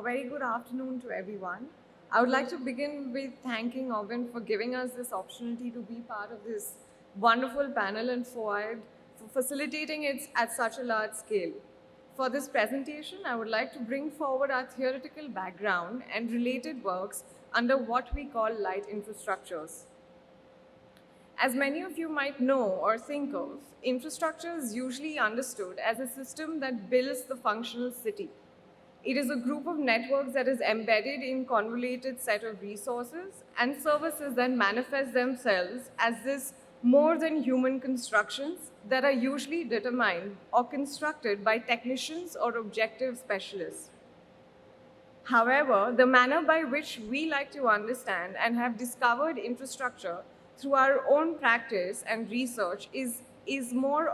A very good afternoon to everyone. I would like to begin with thanking Owen for giving us this opportunity to be part of this wonderful panel and FOAID for facilitating it at such a large scale. For this presentation, I would like to bring forward our theoretical background and related works under what we call light infrastructures. As many of you might know or think of, infrastructure is usually understood as a system that builds the functional city. It is a group of networks that is embedded in convoluted set of resources and services that manifest themselves as this more than human constructions that are usually determined or constructed by technicians or objective specialists. However, the manner by which we like to understand and have discovered infrastructure through our own practice and research is more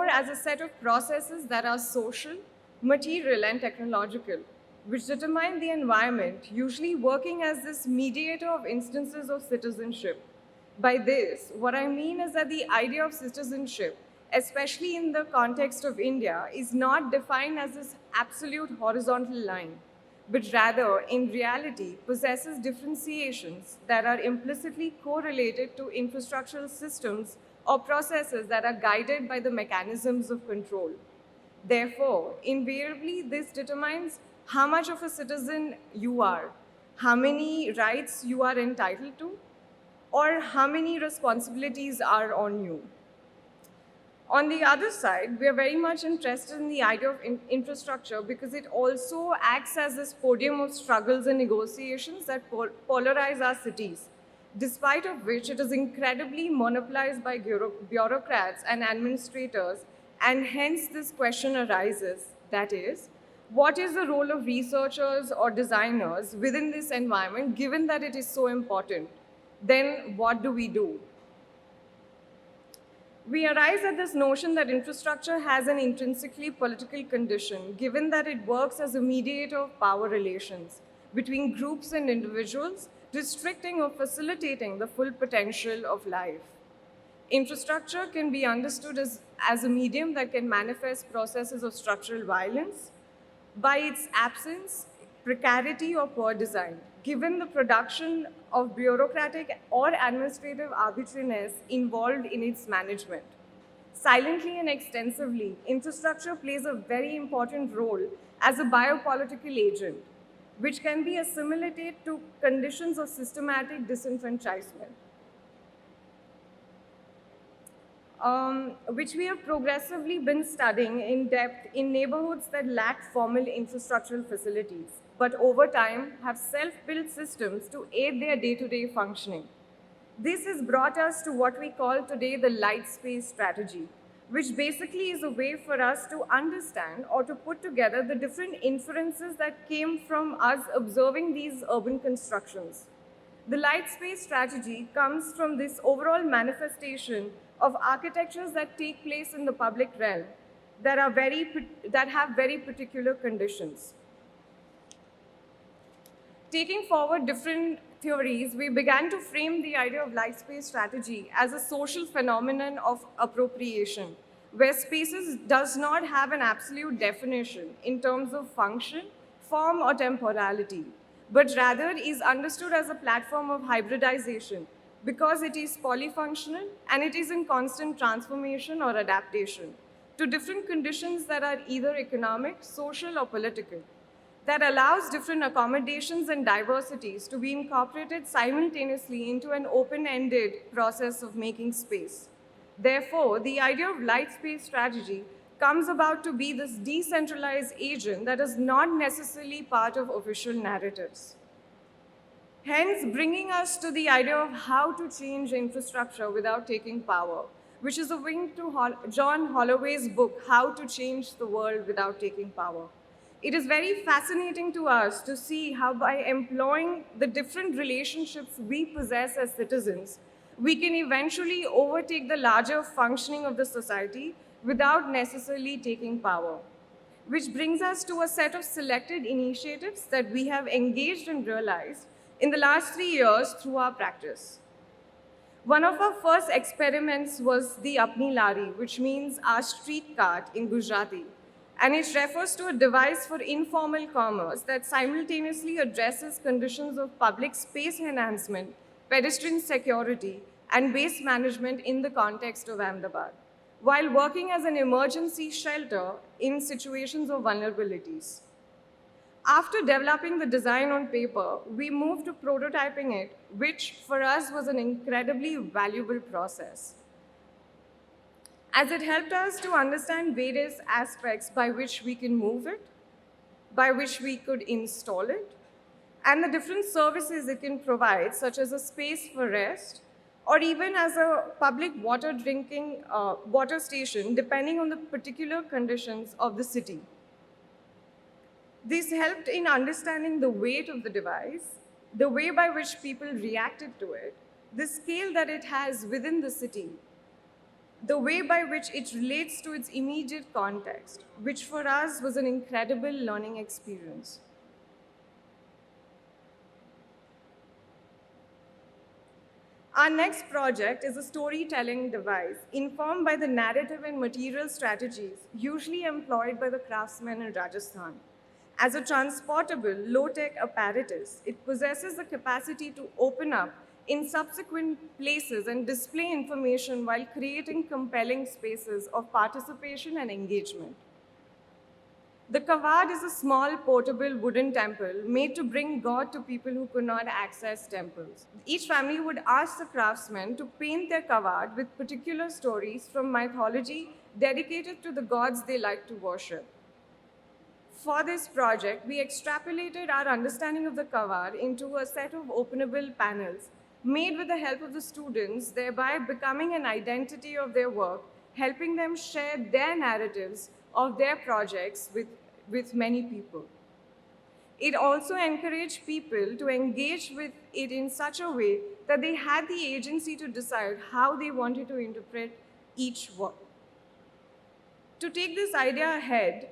as a set of processes that are social, material, and technological, which determine the environment, usually working as this mediator of instances of citizenship. By this, what I mean is that the idea of citizenship, especially in the context of India, is not defined as this absolute horizontal line, but rather, in reality, possesses differentiations that are implicitly correlated to infrastructural systems or processes that are guided by the mechanisms of control. Therefore, invariably, this determines how much of a citizen you are, how many rights you are entitled to, or how many responsibilities are on you. On the other side, we are very much interested in the idea of infrastructure because it also acts as this podium of struggles and negotiations that polarize our cities, despite of which it is incredibly monopolized by bureaucrats and administrators, and hence this question arises, that is, what is the role of researchers or designers within this environment, given that it is so important? Then what do we do? We arise at this notion that infrastructure has an intrinsically political condition, given that it works as a mediator of power relations between groups and individuals, restricting or facilitating the full potential of life. Infrastructure can be understood as a medium that can manifest processes of structural violence by its absence, precarity, or poor design, given the production of bureaucratic or administrative arbitrariness involved in its management. Silently and extensively, infrastructure plays a very important role as a biopolitical agent, which can be assimilated to conditions of systematic disenfranchisement, which we have progressively been studying in depth in neighborhoods that lack formal infrastructural facilities, but over time have self-built systems to aid their day-to-day functioning. This has brought us to what we call today the light space strategy, which basically is a way for us to understand or to put together the different inferences that came from us observing these urban constructions. The light space strategy comes from this overall manifestation of architectures that take place in the public realm that have very particular conditions. Taking forward different theories, we began to frame the idea of light space strategy as a social phenomenon of appropriation, where spaces does not have an absolute definition in terms of function, form, or temporality, but rather is understood as a platform of hybridization because it is polyfunctional and it is in constant transformation or adaptation to different conditions that are either economic, social, or political, that allows different accommodations and diversities to be incorporated simultaneously into an open-ended process of making space. Therefore, the idea of light space strategy comes about to be this decentralized agent that is not necessarily part of official narratives. Hence, bringing us to the idea of how to change infrastructure without taking power, which is a wing to John Holloway's book, How to Change the World Without Taking Power. It is very fascinating to us to see how by employing the different relationships we possess as citizens, we can eventually overtake the larger functioning of the society without necessarily taking power. Which brings us to a set of selected initiatives that we have engaged and realized in the last 3 years through our practice. One of our first experiments was the Apni Lari, which means our street cart in Gujarati, And it refers to a device for informal commerce that simultaneously addresses conditions of public space enhancement, pedestrian security, and waste management in the context of Ahmedabad, while working as an emergency shelter in situations of vulnerabilities. After developing the design on paper, we moved to prototyping it, which for us was an incredibly valuable process, as it helped us to understand various aspects by which we can move it, by which we could install it, and the different services it can provide, such as a space for rest, or even as a public water drinking water station, depending on the particular conditions of the city. This helped in understanding the weight of the device, the way by which people reacted to it, the scale that it has within the city, the way by which it relates to its immediate context, which for us was an incredible learning experience. Our next project is a storytelling device informed by the narrative and material strategies usually employed by the craftsmen in Rajasthan. As a transportable, low-tech apparatus, it possesses the capacity to open up in subsequent places and display information while creating compelling spaces of participation and engagement. The kawad is a small portable wooden temple made to bring God to people who could not access temples. Each family would ask the craftsmen to paint their kawad with particular stories from mythology dedicated to the gods they like to worship. For this project, we extrapolated our understanding of the kawad into a set of openable panels made with the help of the students, thereby becoming an identity of their work, helping them share their narratives of their projects with many people. It also encouraged people to engage with it in such a way that they had the agency to decide how they wanted to interpret each work. To take this idea ahead,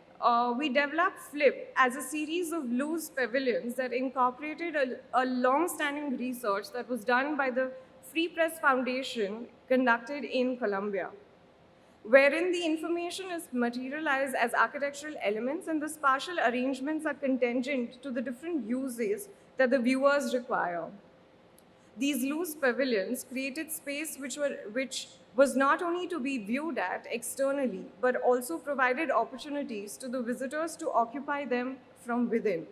we developed Flip as a series of loose pavilions that incorporated a long-standing research that was done by the Free Press Foundation conducted in Colombia, wherein the information is materialized as architectural elements and the spatial arrangements are contingent to the different uses that the viewers require. These loose pavilions created space which was not only to be viewed at externally, but also provided opportunities to the visitors to occupy them from within.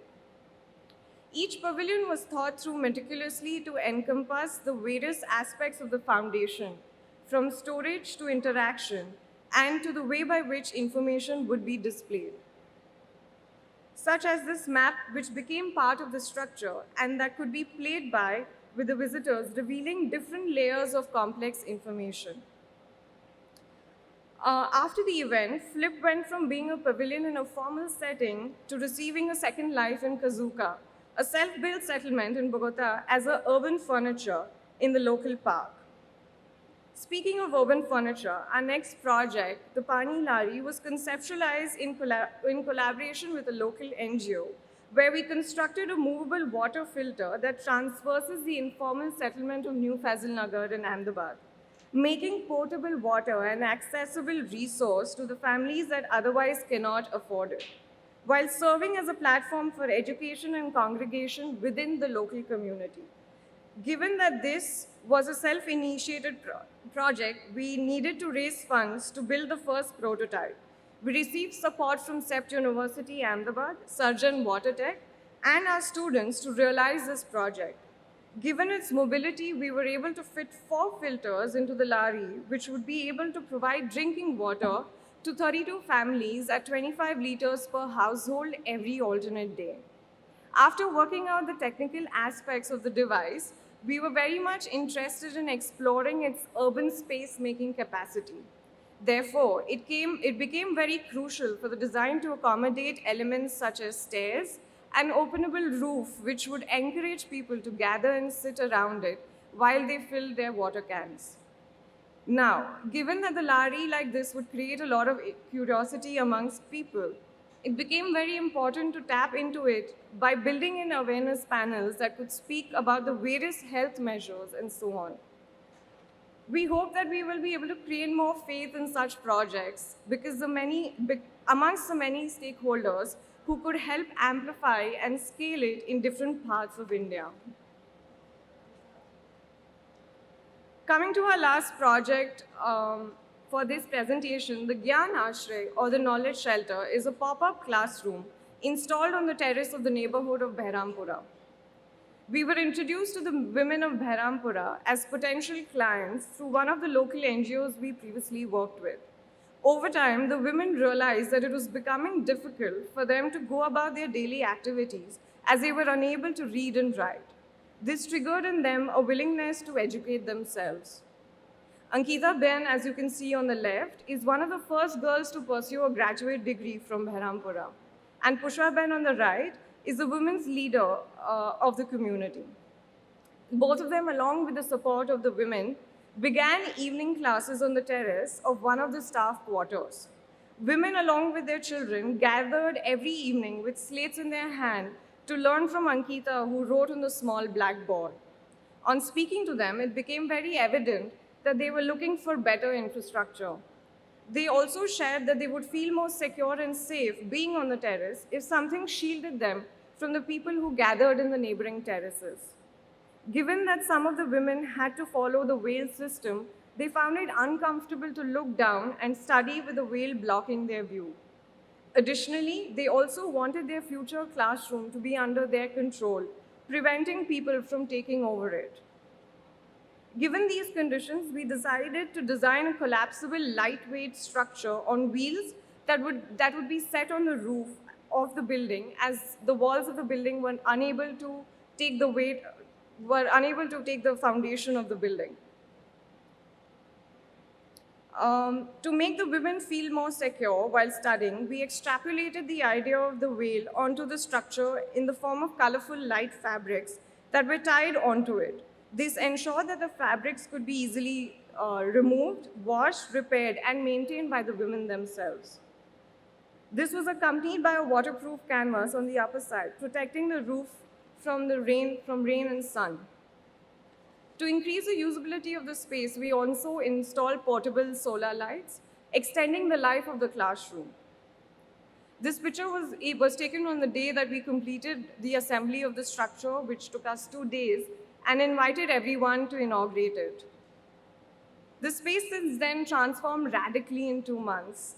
Each pavilion was thought through meticulously to encompass the various aspects of the foundation, from storage to interaction, and to the way by which information would be displayed, such as this map, which became part of the structure and that could be played by with the visitors, revealing different layers of complex information. After the event, Flip went from being a pavilion in a formal setting to receiving a second life in Kazuka, a self-built settlement in Bogota, as a urban furniture in the local park. Speaking of urban furniture, our next project, the Pani Lari, was conceptualized in collaboration with a local NGO, where we constructed a movable water filter that traverses the informal settlement of New Fazilnagar in Ahmedabad, making potable water an accessible resource to the families that otherwise cannot afford it, while serving as a platform for education and congregation within the local community. Given that this was a self-initiated project, we needed to raise funds to build the first prototype. We received support from CEPT University, Ahmedabad, Surgeon WaterTech, and our students to realize this project. Given its mobility, we were able to fit 4 filters into the lari, which would be able to provide drinking water to 32 families at 25 liters per household every alternate day. After working out the technical aspects of the device, we were very much interested in exploring its urban space-making capacity. Therefore, it became very crucial for the design to accommodate elements such as stairs, an openable roof which would encourage people to gather and sit around it while they filled their water cans. Now, given that the lari like this would create a lot of curiosity amongst people, it became very important to tap into it by building in awareness panels that could speak about the various health measures and so on. We hope that we will be able to create more faith in such projects because amongst the many stakeholders who could help amplify and scale it in different parts of India. Coming to our last project for this presentation, the Gyan Ashray, or the Knowledge Shelter, is a pop-up classroom installed on the terrace of the neighborhood of Behrampura. We were introduced to the women of Behrampura as potential clients through one of the local NGOs we previously worked with. Over time, the women realized that it was becoming difficult for them to go about their daily activities as they were unable to read and write. This triggered in them a willingness to educate themselves. Ankita Ben, as you can see on the left, is one of the first girls to pursue a graduate degree from Behrampura. And Pushpa Ben on the right is the women's leader of the community. Both of them, along with the support of the women, began evening classes on the terrace of one of the staff quarters. Women, along with their children, gathered every evening with slates in their hand to learn from Ankita, who wrote on the small blackboard. On speaking to them, it became very evident that they were looking for better infrastructure. They also shared that they would feel more secure and safe being on the terrace if something shielded them from the people who gathered in the neighboring terraces. Given that some of the women had to follow the whale system, they found it uncomfortable to look down and study with the whale blocking their view. Additionally, they also wanted their future classroom to be under their control, preventing people from taking over it. Given these conditions, we decided to design a collapsible, lightweight structure on wheels that would be set on the roof of the building, as the walls of the building were unable to take the foundation of the building. To make the women feel more secure while studying, we extrapolated the idea of the whale onto the structure in the form of colorful light fabrics that were tied onto it. This ensured that the fabrics could be easily removed, washed, repaired, and maintained by the women themselves. This was accompanied by a waterproof canvas on the upper side, protecting the roof from rain and sun. To increase the usability of the space, we also installed portable solar lights, extending the life of the classroom. This picture was taken on the day that we completed the assembly of the structure, which took us 2 days, and invited everyone to inaugurate it. The space since then transformed radically in 2 months,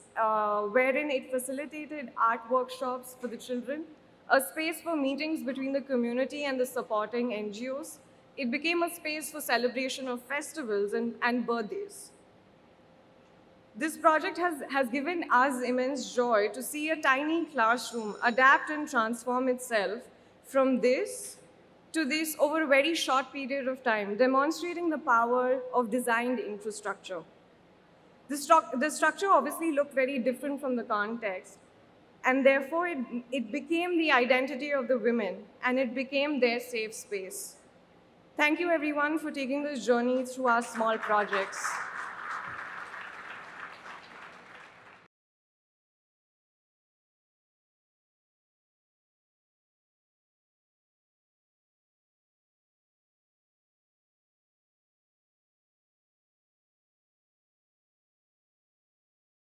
wherein it facilitated art workshops for the children, a space for meetings between the community and the supporting NGOs. It became a space for celebration of festivals and birthdays. This project has given us immense joy to see a tiny classroom adapt and transform itself from this to this over a very short period of time, demonstrating the power of designed infrastructure. The structure obviously looked very different from the context, and therefore it became the identity of the women, and it became their safe space. Thank you everyone for taking this journey through our small projects.